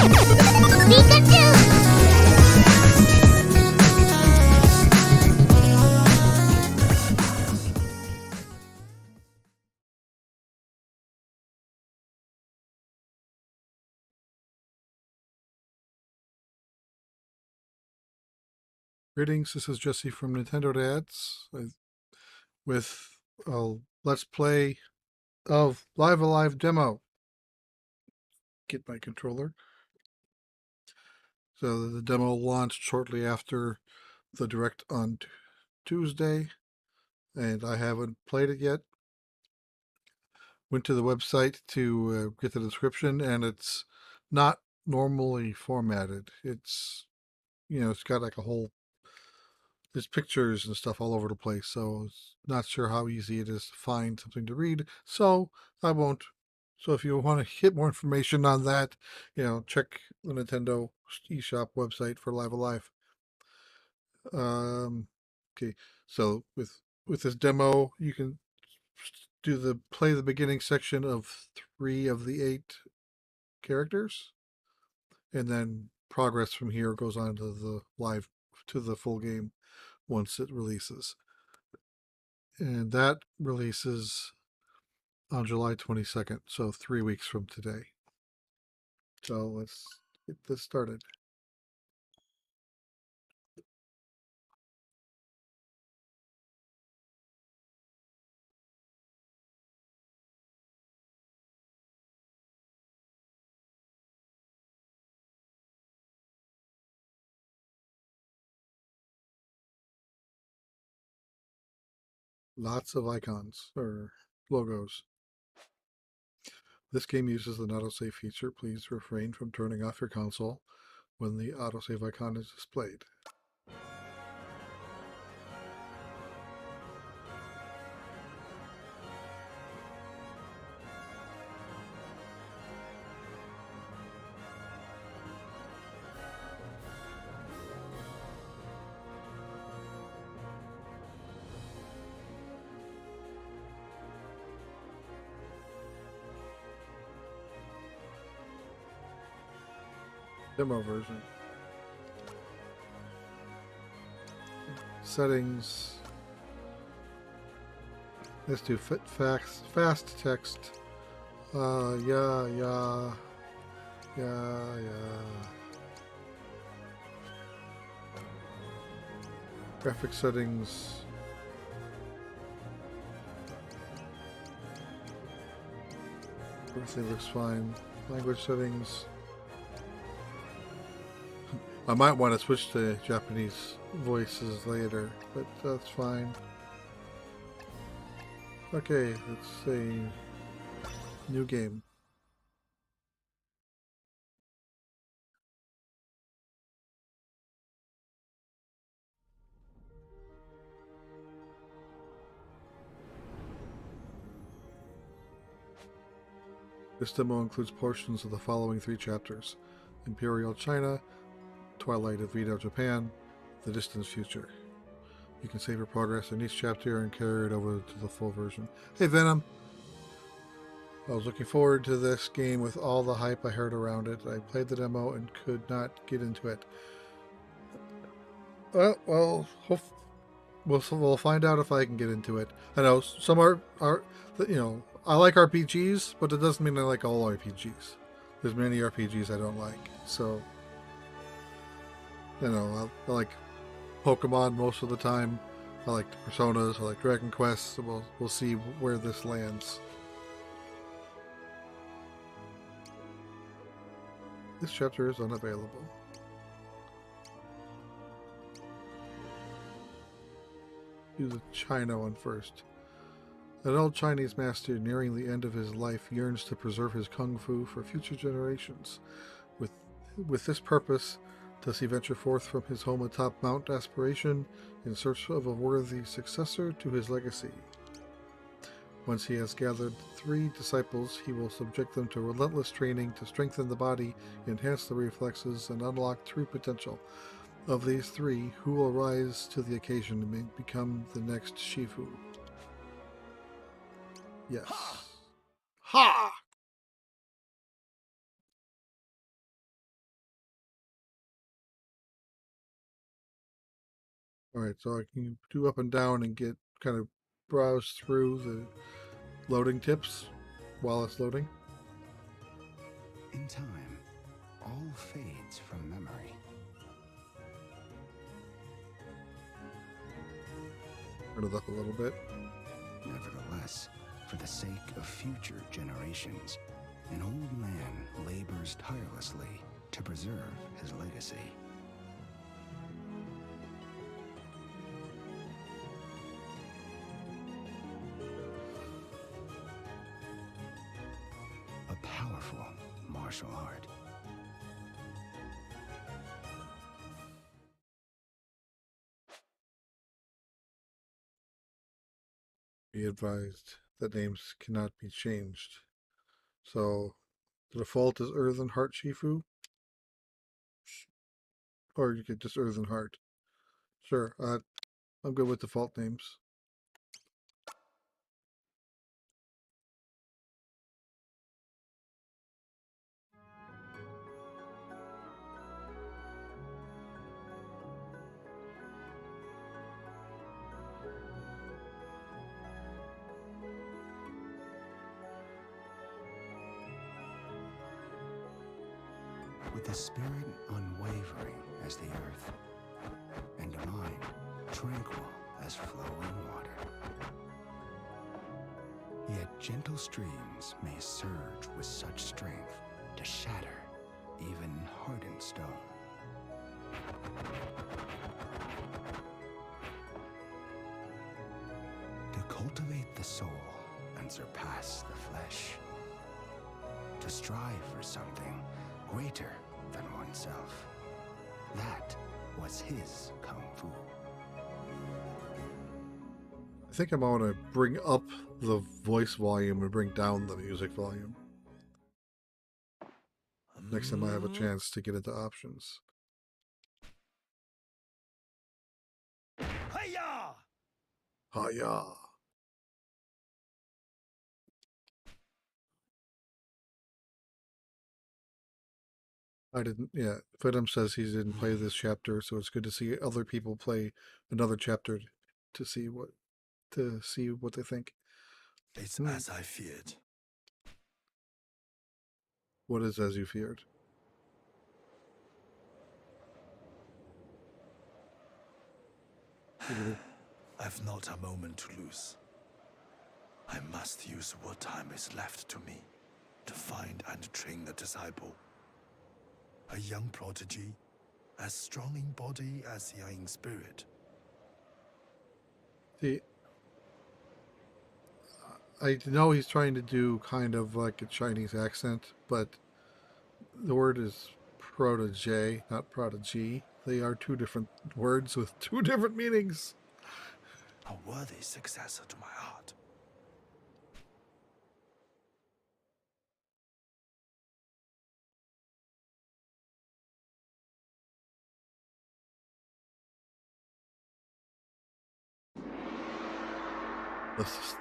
Pikachu! Greetings, this is Jesse from Nintendo Dads with a Let's Play of Live Alive demo. Get my controller. So the demo launched shortly after the Direct on Tuesday, and I haven't played it yet. Went to the website to get the description, and it's not normally formatted. It's, it's got like there's pictures and stuff all over the place, so not sure how easy it is to find something to read, so I won't. So if you want to get more information on that, check the Nintendo eShop website for Live Alive. Okay, so with this demo, you can play the beginning section of 3 of the 8 characters, and then progress from here goes on to the full game once it releases. And that releases on July 22nd, so 3 weeks from today. So let's get this started. Lots of icons or logos. This game uses an autosave feature. Please refrain from turning off your console when the autosave icon is displayed. Demo version. Settings. Let's do fast text. Yeah. Graphic settings. Everything looks fine. Language settings. I might want to switch to Japanese voices later, but that's fine. Okay, let's say new game. This demo includes portions of the following 3 chapters: Imperial China, Twilight of Edo Japan, The Distant Future. You can save your progress in each chapter and carry it over to the full version. Hey Venom! I was looking forward to this game with all the hype I heard around it. I played the demo and could not get into it. Well, we'll find out if I can get into it. I know some are I like RPGs, but it doesn't mean I like all RPGs. There's many RPGs I don't like. So, I like Pokemon most of the time. I like Personas. I like Dragon Quest. So we'll see where this lands. This chapter is unavailable. Do the China one first. An old Chinese master nearing the end of his life yearns to preserve his kung fu for future generations. With this purpose, does he venture forth from his home atop Mount Aspiration in search of a worthy successor to his legacy. Once he has gathered 3 disciples, he will subject them to relentless training to strengthen the body, enhance the reflexes, and unlock true potential. Of these 3, who will rise to the occasion and become the next Shifu? Yes. Ha! Alright, so I can do up and down and get kind of browse through the loading tips while it's loading. In time, all fades from memory. Turn it up a little bit. Nevertheless, for the sake of future generations, an old man labors tirelessly to preserve his legacy. A powerful martial art. Be advised that names cannot be changed. So the default is Earthen Heart Shifu, or you could just Earthen Heart. Sure, I'm good with default names. With a spirit unwavering as the earth, and a mind tranquil as flowing water. Yet gentle streams may surge with such strength to shatter even hardened stone. To cultivate the soul and surpass the flesh. To strive for something greater than oneself. That was his Kung Fu. I think I'm going to bring up the voice volume and bring down the music volume. Next time I have a chance to get into options. Hiya! Hiya! I didn't, yeah. Venom says he didn't play this chapter, so it's good to see other people play another chapter to see what they think. It's as I feared. What is as you feared? I've not a moment to lose. I must use what time is left to me to find and train the disciple. A young prodigy, as strong in body as young in spirit. I know he's trying to do kind of like a Chinese accent, but the word is protege, not prodigy. They are two different words with two different meanings. A worthy successor to my heart.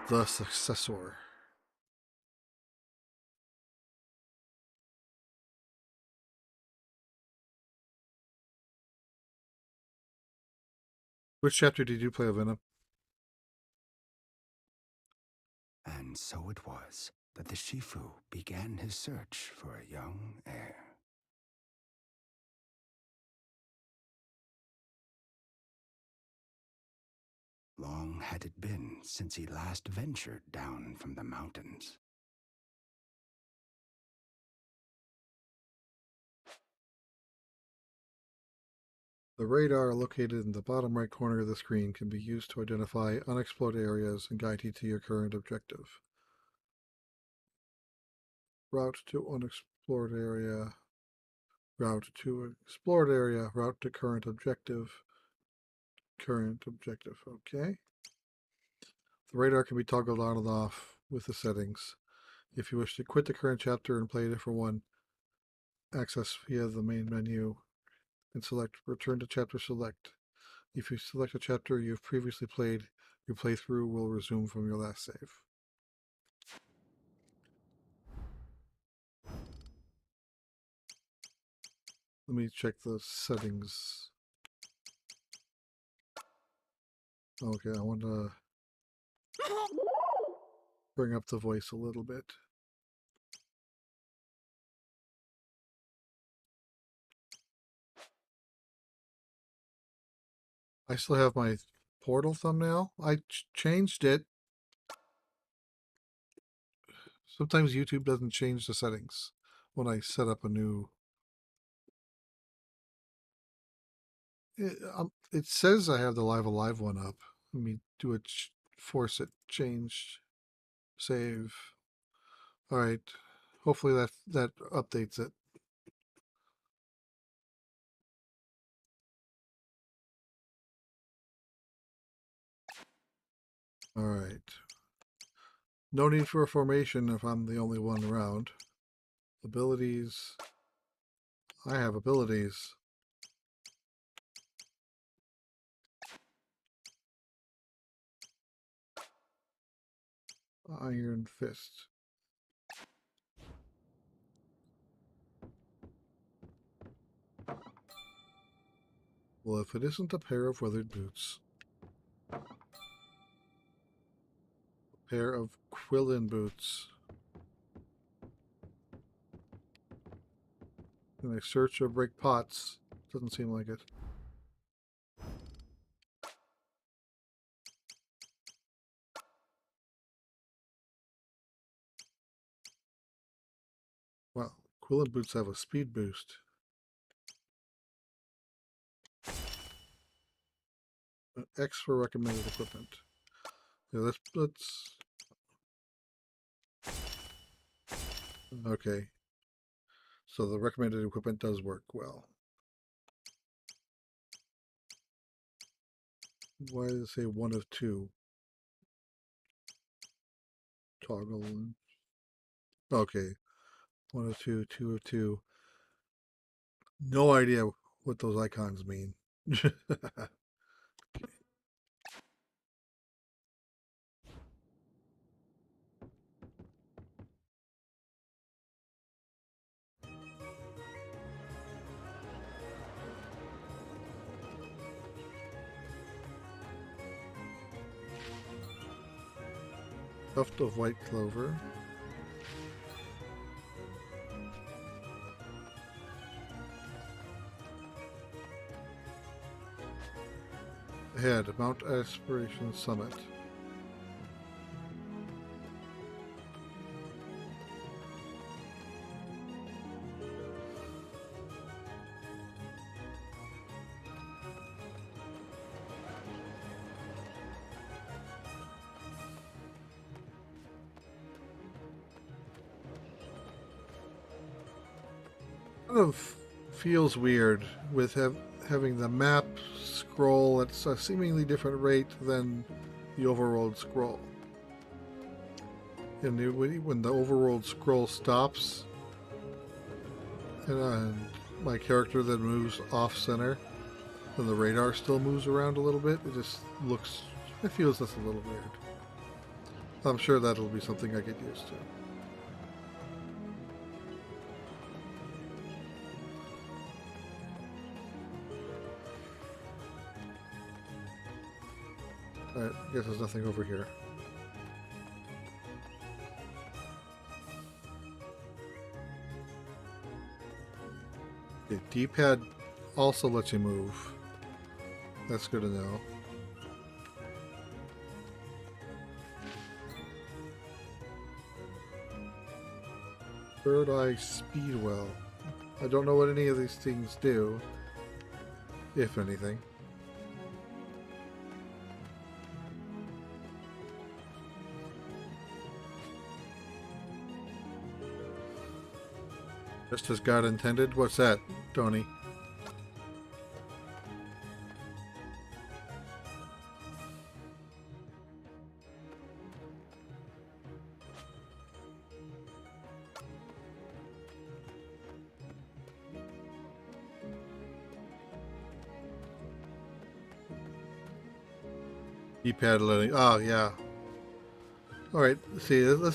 The successor. Which chapter did you play of Venom? And so it was that the Shifu began his search for a young heir. Long had it been since he last ventured down from the mountains. The radar located in the bottom right corner of the screen can be used to identify unexplored areas and guide you to your current objective. Route to unexplored area. Route to explored area. Route to current objective. Current objective. Okay. The radar can be toggled on and off with the settings. If you wish to quit the current chapter and play a different one, access via the main menu and select Return to Chapter Select. If you select a chapter you've previously played, your playthrough will resume from your last save. Let me check the settings. Okay, I want to bring up the voice a little bit. I still have my Portal thumbnail. I changed it. Sometimes YouTube doesn't change the settings when I set up a new... It says I have the Live Alive one up. Let me do it, force it, change, save. All right. Hopefully that updates it. All right. No need for a formation if I'm the only one around. Abilities. I have abilities. Iron Fist. Well, if it isn't a pair of weathered boots. A pair of Quillen boots. Can I search or break pots? Doesn't seem like it. Well, Quillen boots have a speed boost. X for recommended equipment. Yeah, let's. Okay. So the recommended equipment does work well. Why does it say 1 of 2? Toggle. Okay. 1 of 2, 2 of 2. No idea what those icons mean. Tuft of white clover. Ahead, Mount Aspiration Summit. Kind of feels weird with having the map scroll at a seemingly different rate than the overworld scroll. And when the overworld scroll stops, and my character then moves off center, and the radar still moves around a little bit, it feels just a little weird. I'm sure that'll be something I get used to. Alright, I guess there's nothing over here. Okay, D-pad also lets you move. That's good to know. Third Eye Speedwell. I don't know what any of these things do, if anything. Just as God intended? What's that, Tony? D-pad letting. Oh, yeah. Alright, let's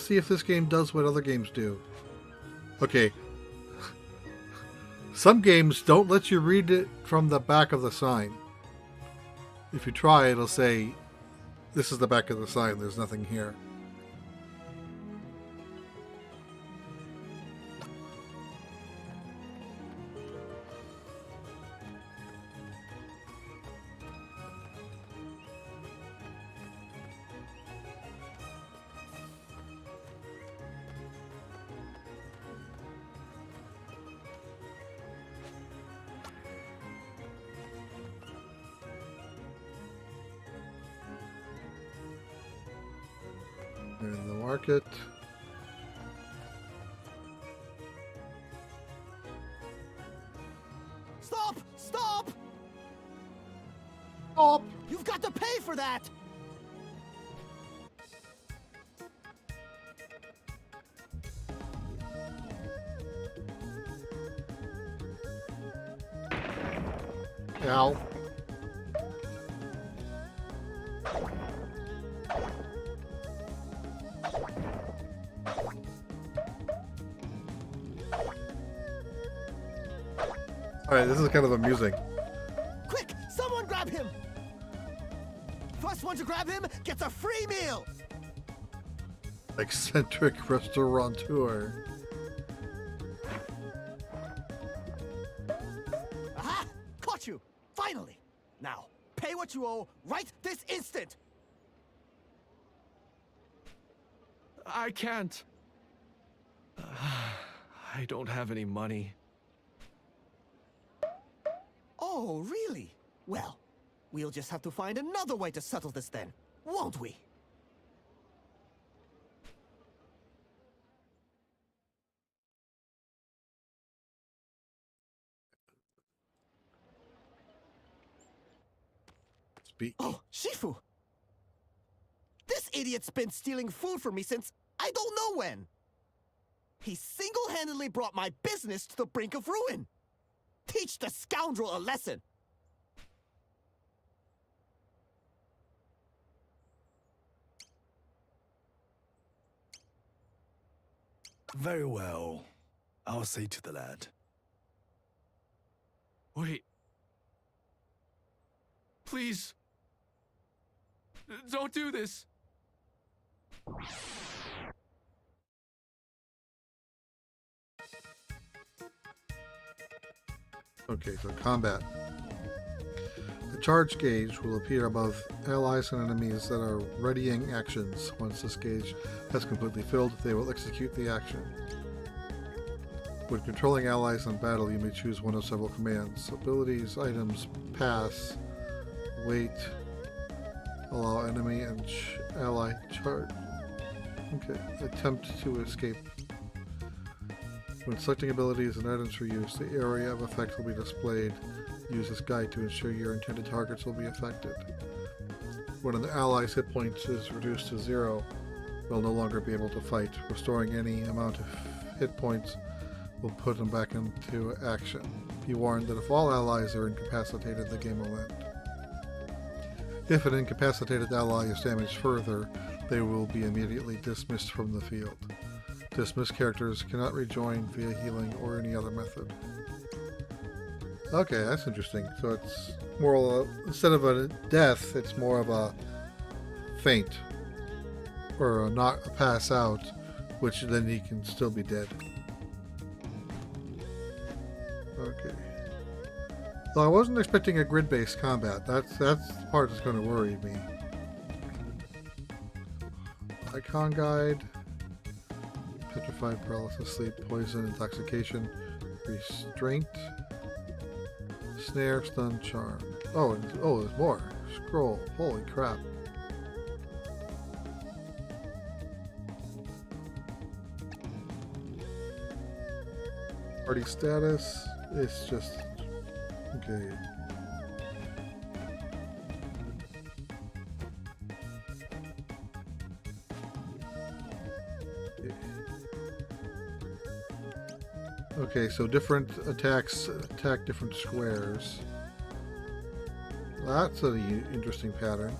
see if this game does what other games do. Okay. Some games don't let you read it from the back of the sign. If you try, it'll say This is the back of the sign. There's nothing here. In the market. Stop! Stop! Oh! You've got to pay for that! Ow. Alright, this is kind of amusing. Quick! Someone grab him! First one to grab him gets a free meal! Eccentric restaurateur. Aha! Caught you! Finally! Now, pay what you owe right this instant! I can't. I don't have any money. Oh, really? Well, we'll just have to find another way to settle this then, won't we? Speak. Oh, Shifu! This idiot's been stealing food from me since I don't know when! He single-handedly brought my business to the brink of ruin! Teach the scoundrel a lesson! Very well. I'll say to the lad. Wait. Please. Don't do this. Okay, so combat. The charge gauge will appear above allies and enemies that are readying actions. Once this gauge has completely filled, they will execute the action. When controlling allies in battle, you may choose one of several commands. Abilities, items, pass, wait, allow enemy and ally charge. Okay, attempt to escape. When selecting abilities and items for use, the area of effect will be displayed. Use this guide to ensure your intended targets will be affected. When an ally's hit points is reduced to 0, they'll no longer be able to fight. Restoring any amount of hit points will put them back into action. Be warned that if all allies are incapacitated, the game will end. If an incapacitated ally is damaged further, they will be immediately dismissed from the field. Dismissed characters cannot rejoin via healing or any other method. Okay, that's interesting. So it's more instead of a death, it's more of a faint or a pass out, which then he can still be dead. Okay. So I wasn't expecting a grid-based combat. That's the part that's going to worry me. Icon guide. Petrified, paralysis, sleep, poison, intoxication, restraint, snare, stun, charm. Oh, there's more. Scroll. Holy crap. Party status. It's just okay. Okay, so different attacks attack different squares. That's an interesting pattern.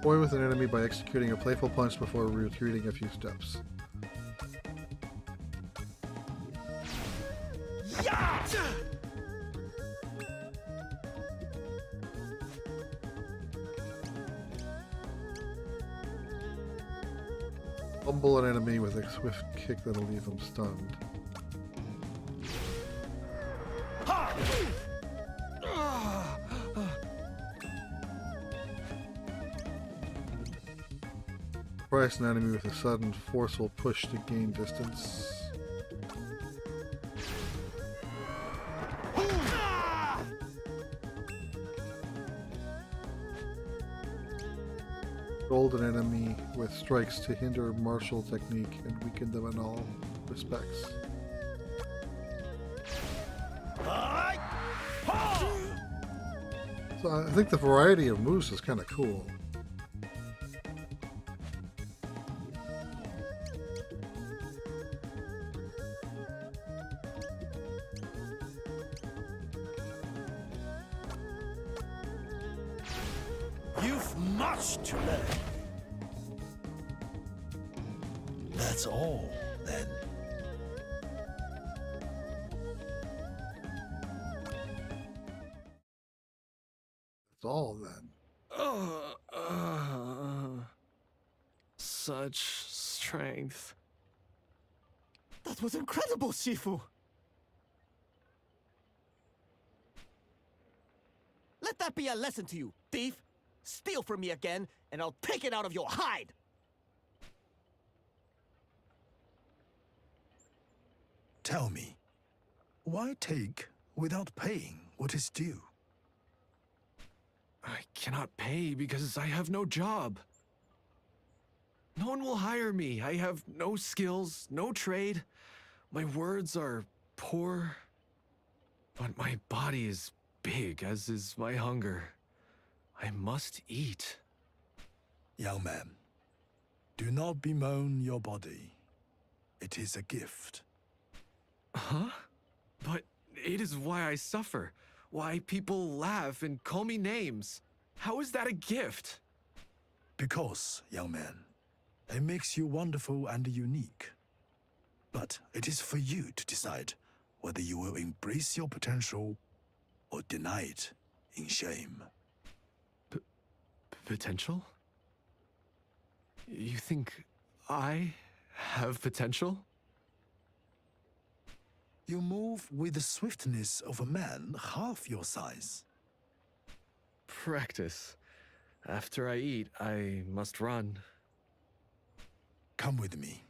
Toy with an enemy by executing a playful punch before retreating a few steps. Fumble an enemy with a swift kick that'll leave him stunned. Surprise an enemy with a sudden forceful push to gain distance. Hold an enemy with strikes to hinder martial technique and weaken them in all respects. So I think the variety of moves is kind of cool. You've much to learn. That's all, then. That's all then. Such strength. That was incredible, Shifu! Let that be a lesson to you, thief! Steal from me again, and I'll take it out of your hide! Tell me, why take without paying what is due? I cannot pay because I have no job. No one will hire me. I have no skills, no trade. My words are poor, but my body is big, as is my hunger. I must eat. Young man, do not bemoan your body. It is a gift. Huh? But it is why I suffer. Why people laugh and call me names. How is that a gift? Because, young man, it makes you wonderful and unique. But it is for you to decide whether you will embrace your potential or deny it in shame. Potential? You think I have potential? You move with the swiftness of a man half your size. Practice. After I eat, I must run. Come with me,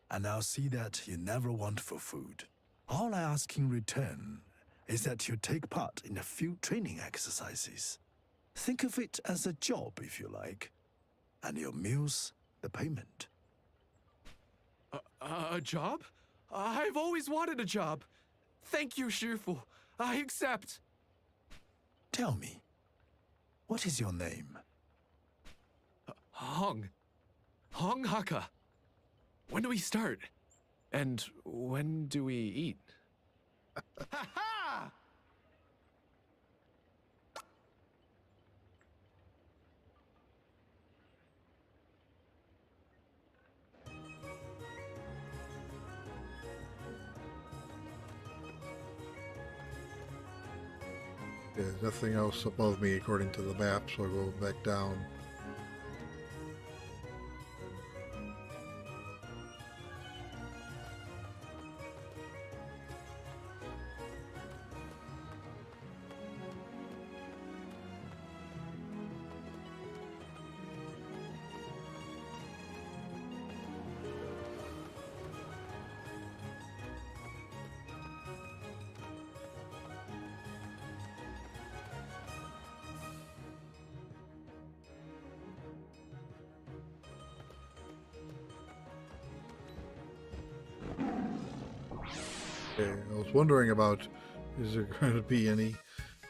and I'll see that you never want for food. All I ask in return is that you take part in a few training exercises. Think of it as a job, if you like, and your meals the payment. A job? I've always wanted a job. Thank you, Shifu. I accept. Tell me, what is your name? Hong. Hong Haka. When do we start? And when do we eat? Ha ha! There's nothing else above me according to the map, so I go back down. Okay, I was wondering about, is there going to be any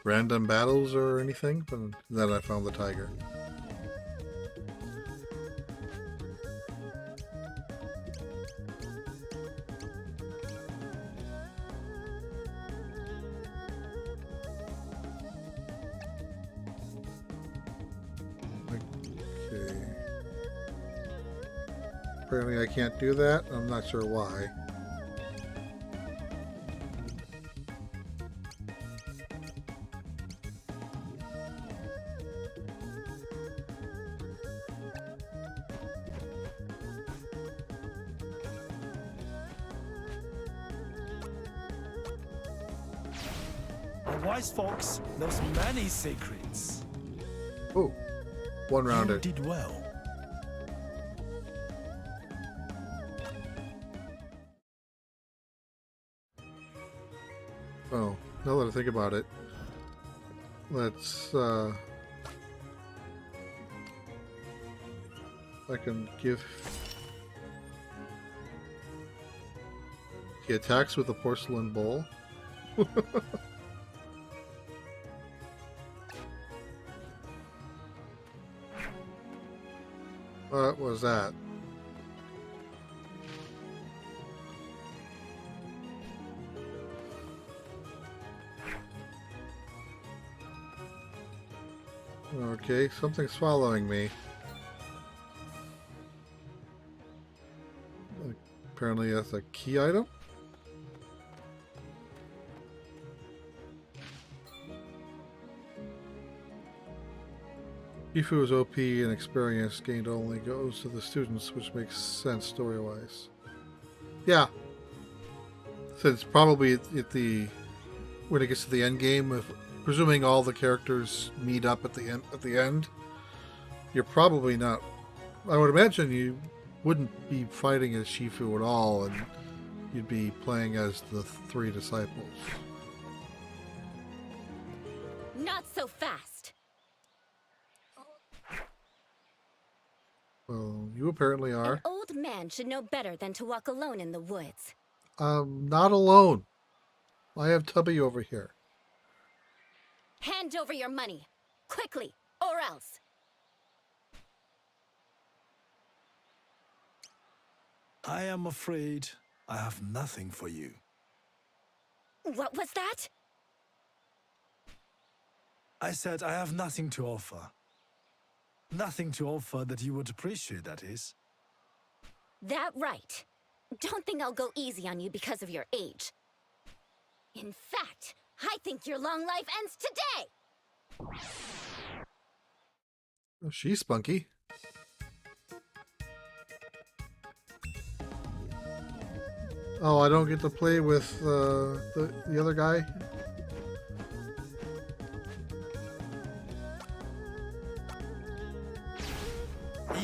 random battles or anything? But then I found the tiger. Okay. Apparently I can't do that. I'm not sure why. A wise fox knows many secrets. Oh, one You rounder. did well. Oh, now that I think about it, let's, I can give... He attacks with a porcelain bowl. What was that? Okay, something's following me. Apparently that's a key item. Shifu's OP and experience gained only goes to the students, which makes sense story-wise. Yeah. So it's probably at the when it gets to the end game, if presuming all the characters meet up at the end, you're probably not. I would imagine you wouldn't be fighting as Shifu at all, and you'd be playing as the three disciples. Not so fast. Well, you apparently An are. old man should know better than to walk alone in the woods. Not alone. I have Tubby over here. Hand over your money. Quickly, or else. I am afraid I have nothing for you. What was that? I said I have nothing to offer. Nothing to offer that you would appreciate, that is. That right. Don't think I'll go easy on you because of your age. In fact, I think your long life ends today! Oh, she's spunky. Oh, I don't get to play with the other guy?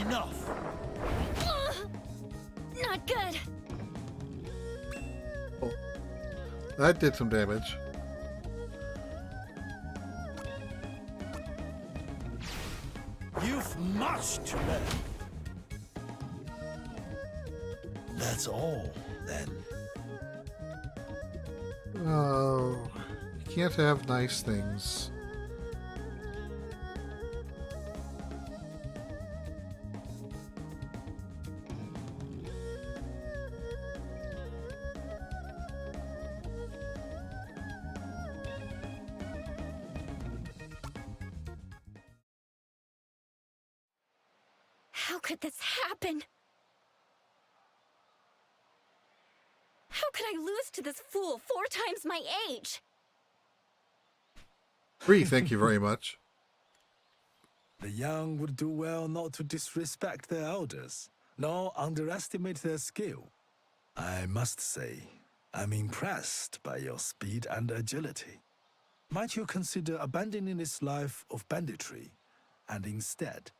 Enough! Ugh! Not good! Oh, that did some damage. You've much to learn. That's all, then. Oh, you can't have nice things. How could this happen? How could I lose to this fool 4 times my age? Free, thank you very much. The young would do well not to disrespect their elders, nor underestimate their skill. I must say, I'm impressed by your speed and agility. Might you consider abandoning this life of banditry, and instead,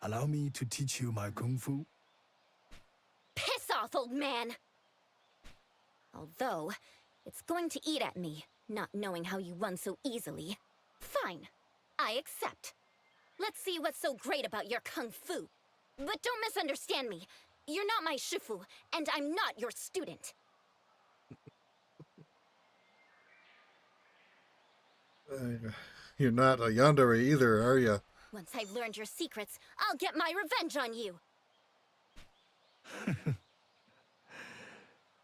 allow me to teach you my kung fu? Piss off, old man! Although, it's going to eat at me, not knowing how you won so easily. Fine, I accept. Let's see what's so great about your kung fu. But don't misunderstand me. You're not my Shifu, and I'm not your student. You're not a yandere either, are you? Once I've learned your secrets, I'll get my revenge on you.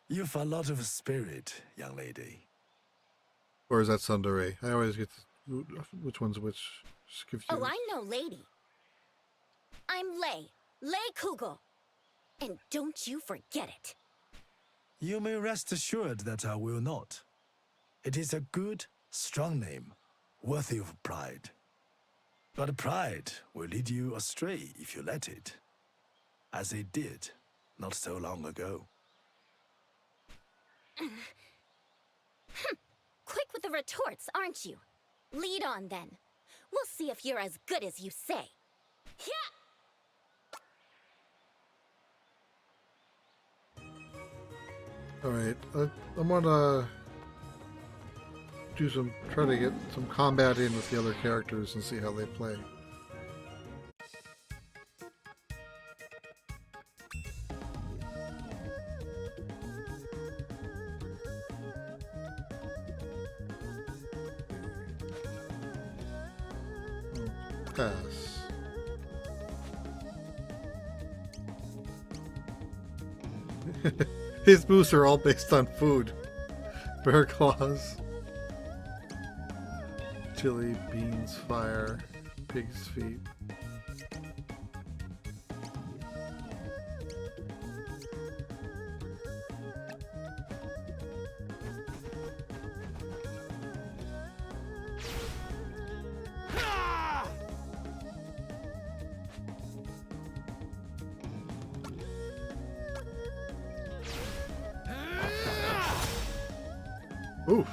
You've a lot of spirit, young lady. Or is that Sundere? I always get which one's which. Just confused. Oh, I'm no lady. I'm Lei Kugo. And don't you forget it. You may rest assured that I will not. It is a good, strong name, worthy of pride. But pride will lead you astray if you let it, as it did not so long ago. quick with the retorts, aren't you? Lead on, then. We'll see if you're as good as you say. Yeah! Alright, I'm gonna try to get some combat in with the other characters and see how they play. Pass. His moves are all based on food. Bear claws. Chili, beans, fire, pig's feet. Oof.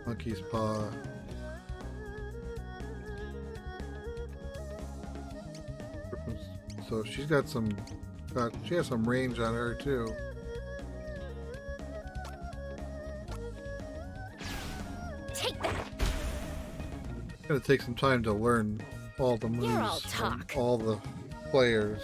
Monkey's paw. So she's got some. She has some range on her too. Take that! It's gonna take some time to learn all the moves You're all from talk. all the players.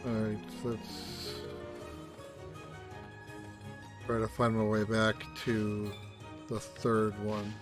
Alright, so let's try to find my way back to the third one.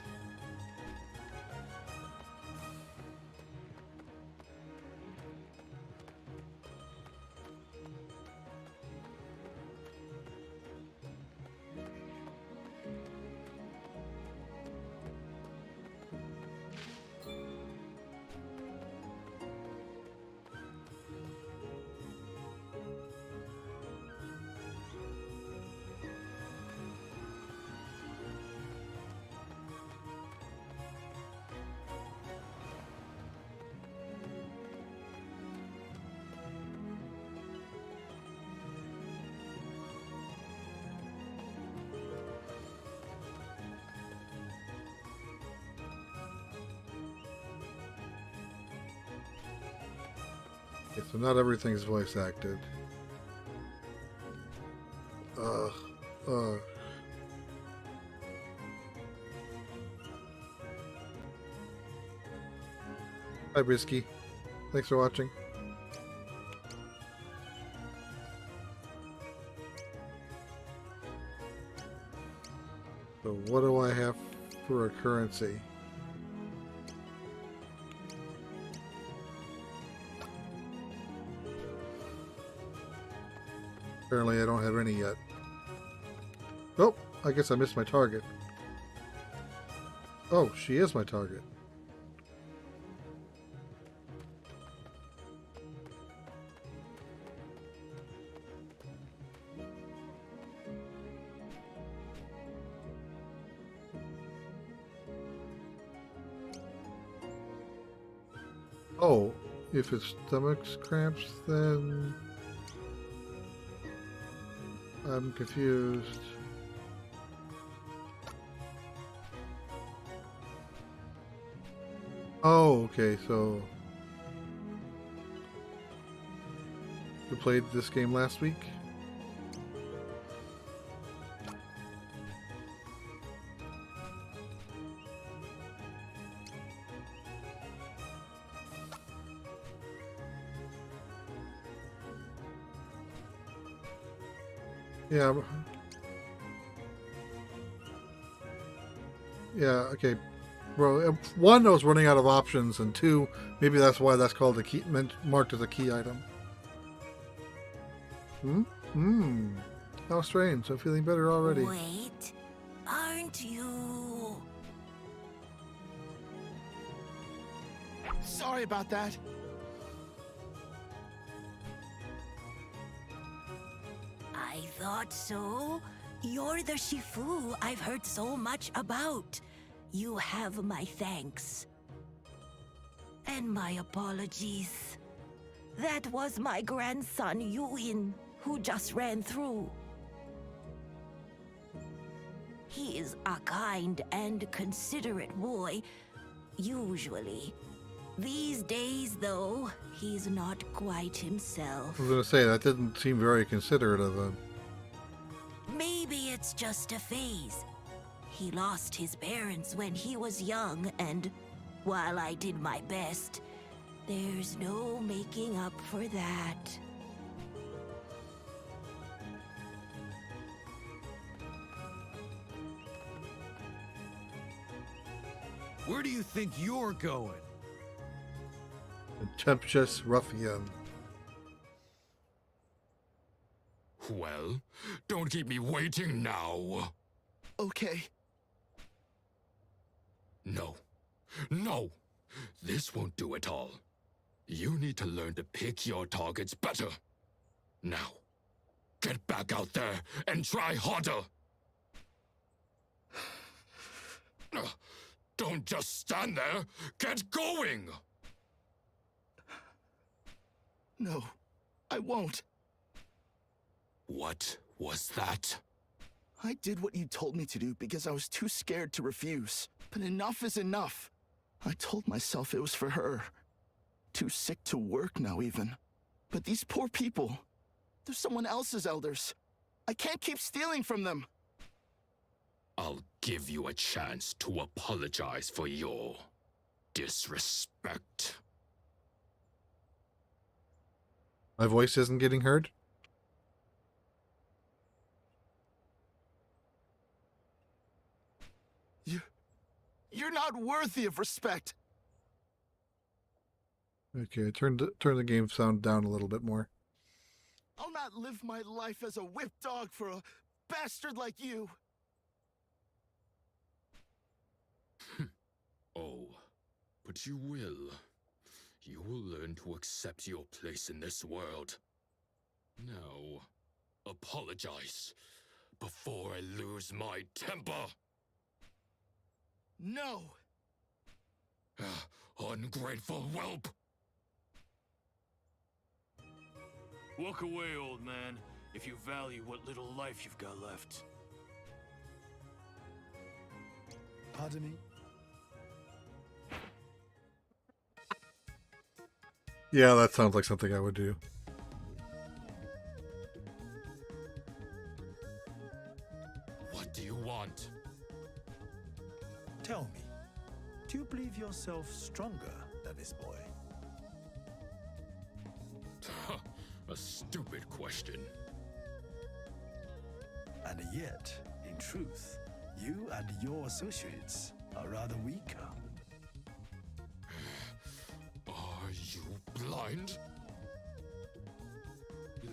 Okay, so not everything's voice acted. Hi, Brisky. Thanks for watching. So what do I have for a currency? Apparently I don't have any yet. Oh, I guess I missed my target. Oh, she is my target. Oh, if his stomach's cramps, then I'm confused. Oh, okay, so you played this game last week? Yeah. Yeah, okay. Bro, one, I was running out of options, and two, maybe that's why that's called a key, marked as a key item. How strange. I'm feeling better already. Wait, aren't you? Sorry about that. I thought so. You're the Shifu I've heard so much about. You have my thanks. And my apologies. That was my grandson, Yuin, who just ran through. He is a kind and considerate boy, usually. These days, though, he's not quite himself. I was going to say, that didn't seem very considerate of him. Maybe it's just a phase. He lost his parents when he was young, and while I did my best, there's no making up for that. Where do you think you're going? Contemptuous ruffian. Well, don't keep me waiting now. Okay. No. No! This won't do at all. You need to learn to pick your targets better. Now, get back out there and try harder! Don't just stand there! Get going! No, I won't. What was that? I did what you told me to do because I was too scared to refuse. But enough is enough. I told myself it was for her. Too sick to work now, even. But these poor people, they're someone else's elders. I can't keep stealing from them. I'll give you a chance to apologize for your disrespect. My voice isn't getting heard? You're not worthy of respect. Okay, turn the game sound down a little bit more. I'll not live my life as a whip dog for a bastard like you. Oh, but you will. You will learn to accept your place in this world. Now, apologize before I lose my temper. No. Ungrateful whelp! Walk away, old man, if you value what little life you've got left. Pardon me? Yeah, that sounds like something I would do. What do you want? Tell me, do you believe yourself stronger than this boy? A stupid question. And yet, in truth, you and your associates are rather weaker. Are you blind?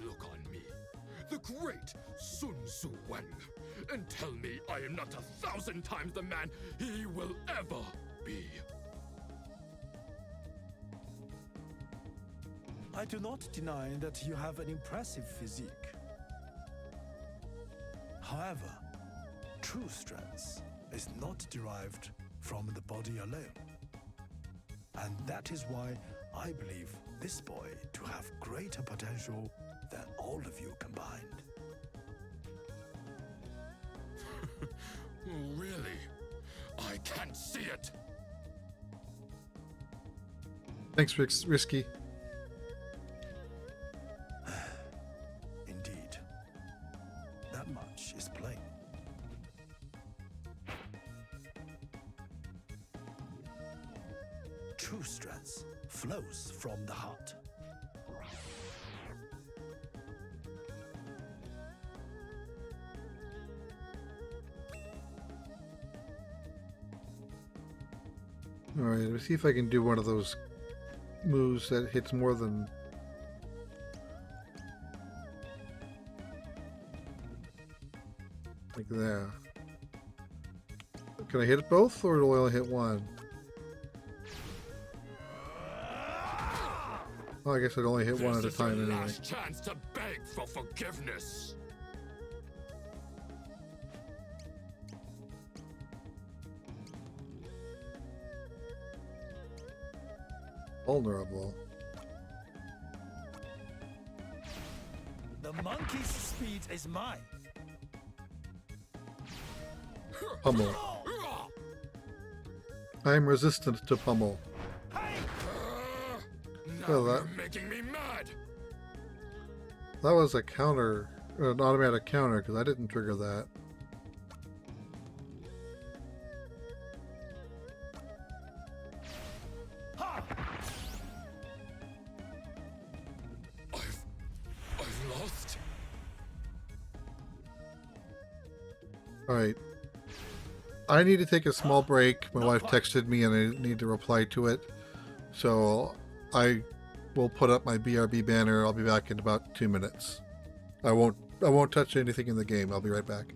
Look on me, the great Sun Tzu Wang, and tell me I am not 1,000 times the man he will ever be. I do not deny that you have an impressive physique. However, true strength is not derived from the body alone. And that is why I believe this boy to have greater potential than all of you combined. Really? I can't see it. Thanks, Risky. Indeed. That much is plain. True strength flows from the heart. Alright, let me see if I can do one of those moves that hits more than... like that. Can I hit both, or do I only hit one? Well, I guess I'd only hit one at a time your anyway. last chance to beg for forgiveness. Vulnerable. The monkey's speed is mine. Pummel. I am resistant to pummel. Now Well, you're making me mad. That was a counter, an automatic counter, because I didn't trigger that. I've lost. Alright. I need to take a small break. My wife texted me and I need to reply to it. So I will put up my BRB banner. I'll be back in about 2 minutes. I won't touch anything in the game. I'll be right back.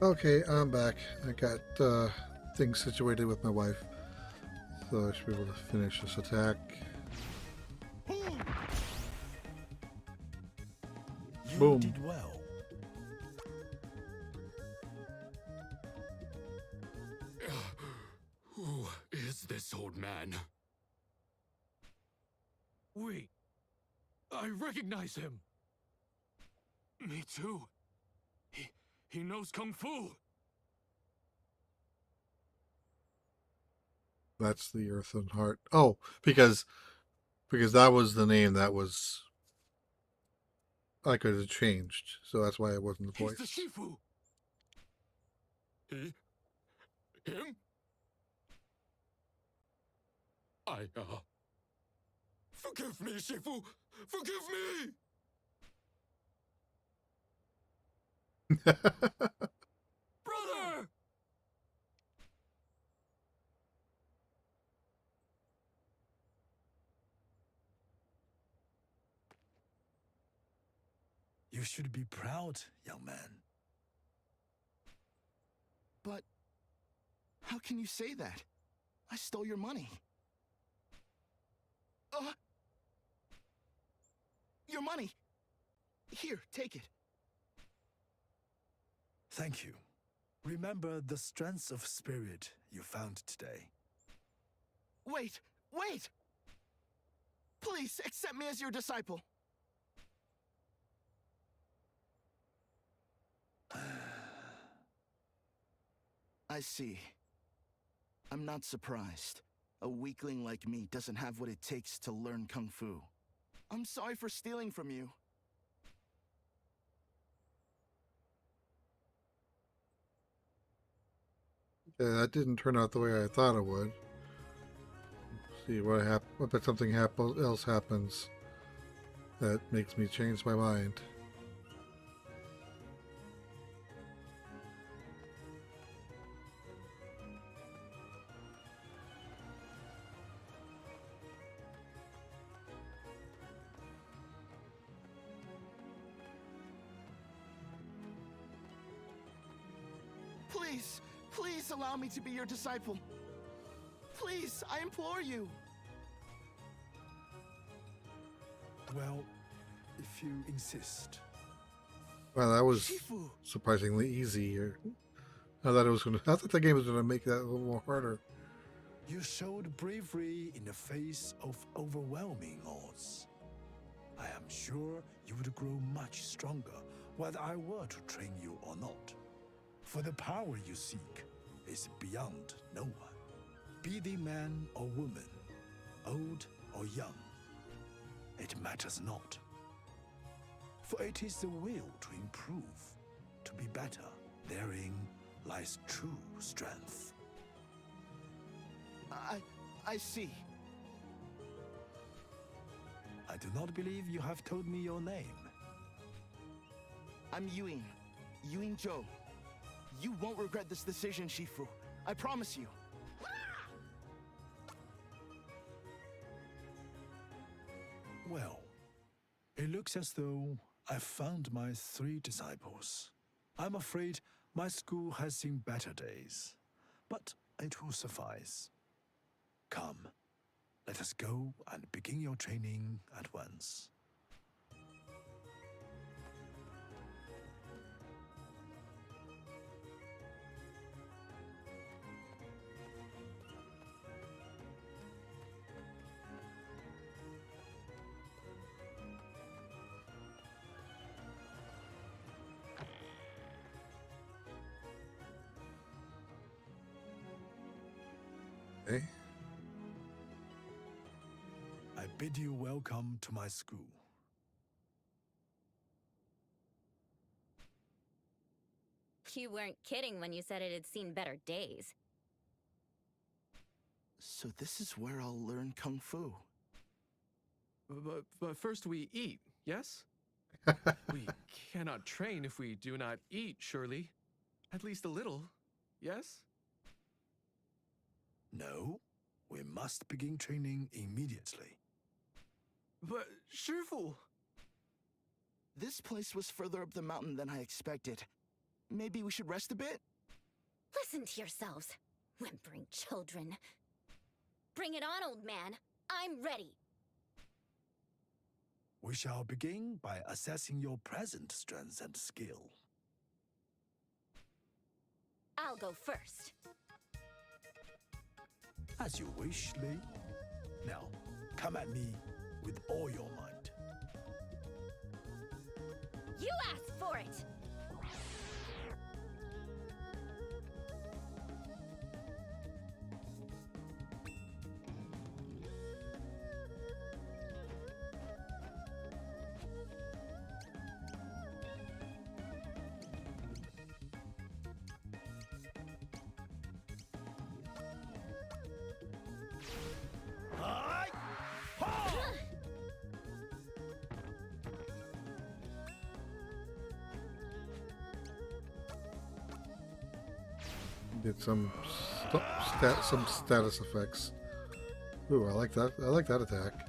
Okay, I'm back. I got things situated with my wife, so I should be able to finish this attack. You Boom. did well. Who is this old man? Wait. I recognize him. Me too. He knows Kung Fu. That's the Earthen Heart. Oh, because that was the name that was I could have changed, so that's why it wasn't the He's voice. the Shifu. Him? Forgive me, Shifu! Forgive me! Brother! You should be proud, young man. But how can you say that? I stole your money. Your money! Here, take it. Thank you. Remember the strength of spirit you found today. Wait! Wait! Please, accept me as your disciple. I see. I'm not surprised. A weakling like me doesn't have what it takes to learn Kung Fu. I'm sorry for stealing from you. Yeah, that didn't turn out the way I thought it would. See what happens. But something else happens that makes me change my mind. Please, please allow me to be your disciple. Please, I implore you. Well, if you insist. Well, that was Shifu. surprisingly easy. I thought the game was gonna make that a little more harder. You showed bravery in the face of overwhelming odds. I am sure you would grow much stronger whether I were to train you or not. For the power you seek is beyond no one. Be they man or woman, old or young, it matters not. For it is the will to improve, to be better. Therein lies true strength. I see. I do not believe you have told me your name. I'm Ewing. Ewing Zhou. You won't regret this decision, Shifu. I promise you. Well, it looks as though I've found my 3 disciples. I'm afraid my school has seen better days, but it will suffice. Come, let us go and begin your training at once. Okay. I bid you welcome to my school. You weren't kidding when you said it had seen better days. So this is where I'll learn Kung Fu. But first we eat, yes? We cannot train if we do not eat, surely. At least a little, yes? No, we must begin training immediately. But, Shifu! This place was further up the mountain than I expected. Maybe we should rest a bit? Listen to yourselves, whimpering children. Bring it on, old man. I'm ready. We shall begin by assessing your present strength and skill. I'll go first. As you wish, Lei. Now, come at me with all your might. You asked for it! Get some some status effects. Ooh, I like that. I like that attack.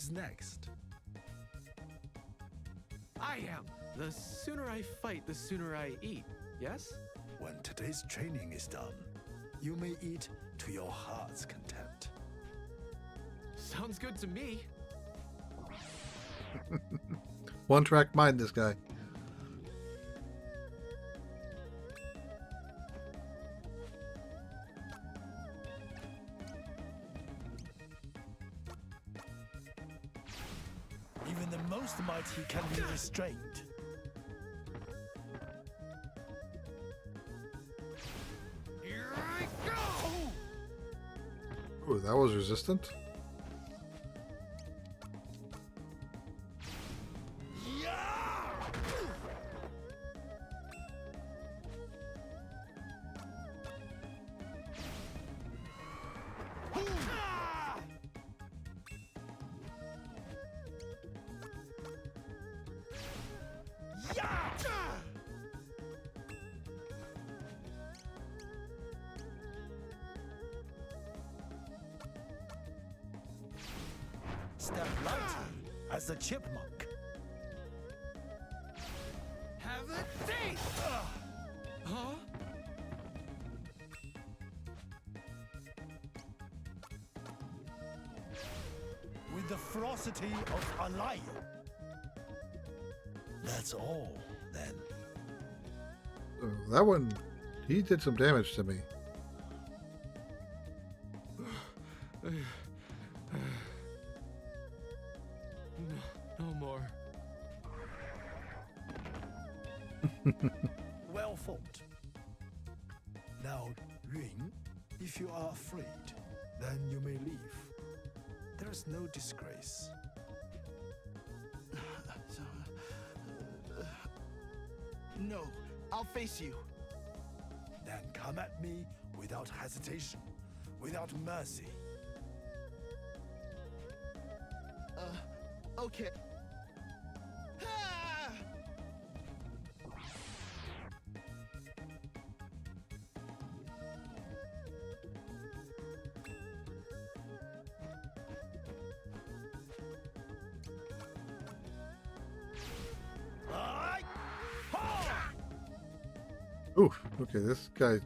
is next? I am. The sooner I fight, the sooner I eat. Yes? When today's training is done, you may eat to your heart's content. Sounds good to me. One track mind, this guy. Even the most mighty can be restrained. Here I go! Oh, that was resistant. Step lightly as a chipmunk. Have a taste! Huh? With the ferocity of a lion. That's all, then. That one, he did some damage to me. No more. Well fought. Now, Yun, if you are afraid, then you may leave. There is no disgrace. No, I'll face you. Then come at me without hesitation, without mercy. Okay. Ah! Oof. Okay, this guy.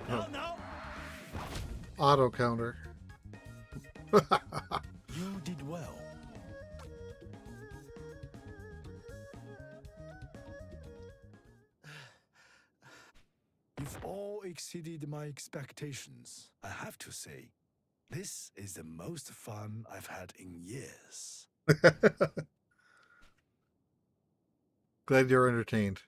No, no. Auto counter. You did well. You've all exceeded my expectations. I have to say, this is the most fun I've had in years. Glad you're entertained.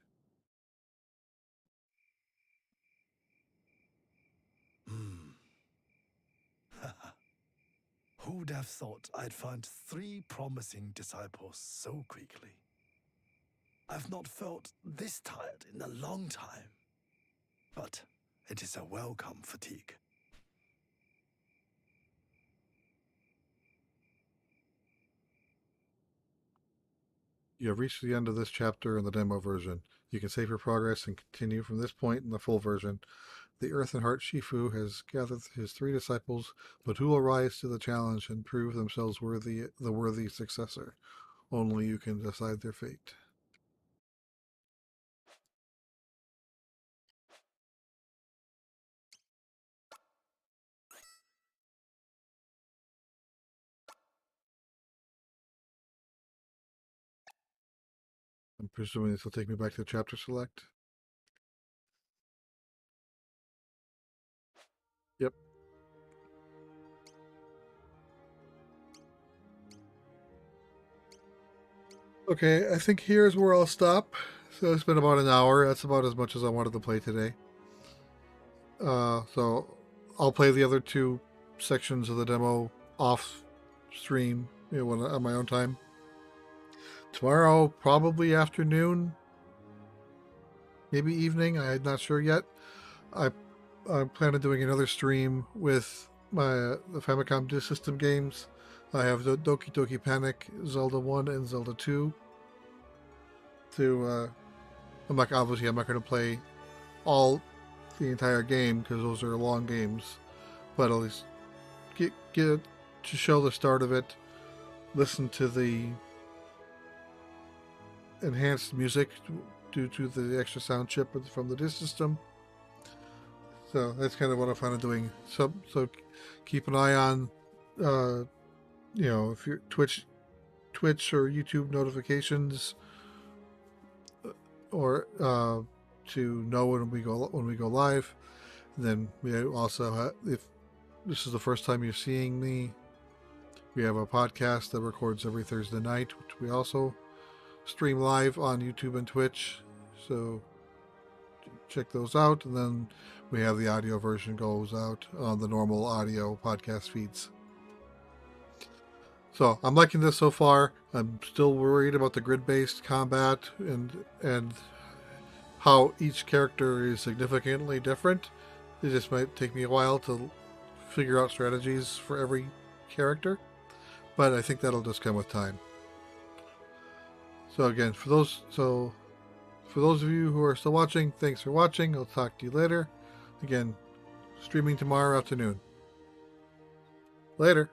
Who'd have thought I'd find 3 promising disciples so quickly? I've not felt this tired in a long time. But it is a welcome fatigue. You have reached the end of this chapter in the demo version. You can save your progress and continue from this point in the full version. The Earth and Heart Shifu has gathered his 3 disciples, but who will rise to the challenge and prove themselves the worthy successor? Only you can decide their fate. I'm presuming this will take me back to chapter select. Yep. Okay, I think here's where I'll stop. So it's been about an hour. That's about as much as I wanted to play today. So I'll play the other 2 sections of the demo off stream, on my own time. Tomorrow, probably afternoon, maybe evening. I'm not sure yet. I plan on doing another stream with the Famicom System games. I have the Doki Doki Panic, Zelda 1, and Zelda 2. I'm not going to play all the entire game because those are long games, but at least get to show the start of it. Listen to the enhanced music due to the extra sound chip from the disc system. So that's kind of what I plan on doing. So keep an eye on, if your Twitch or YouTube notifications, or to know when we go live. And then we also have, if this is the first time you're seeing me, we have a podcast that records every Thursday night, which we also stream live on YouTube and Twitch. So check those out. And then we have the audio version goes out on the normal audio podcast feeds. So I'm liking this so far. I'm still worried about the grid-based combat and how each character is significantly different. It just might take me a while to figure out strategies for every character, but I think that'll just come with time. So again, for those of you who are still watching, thanks for watching. I'll talk to you later. Again, streaming tomorrow afternoon. Later.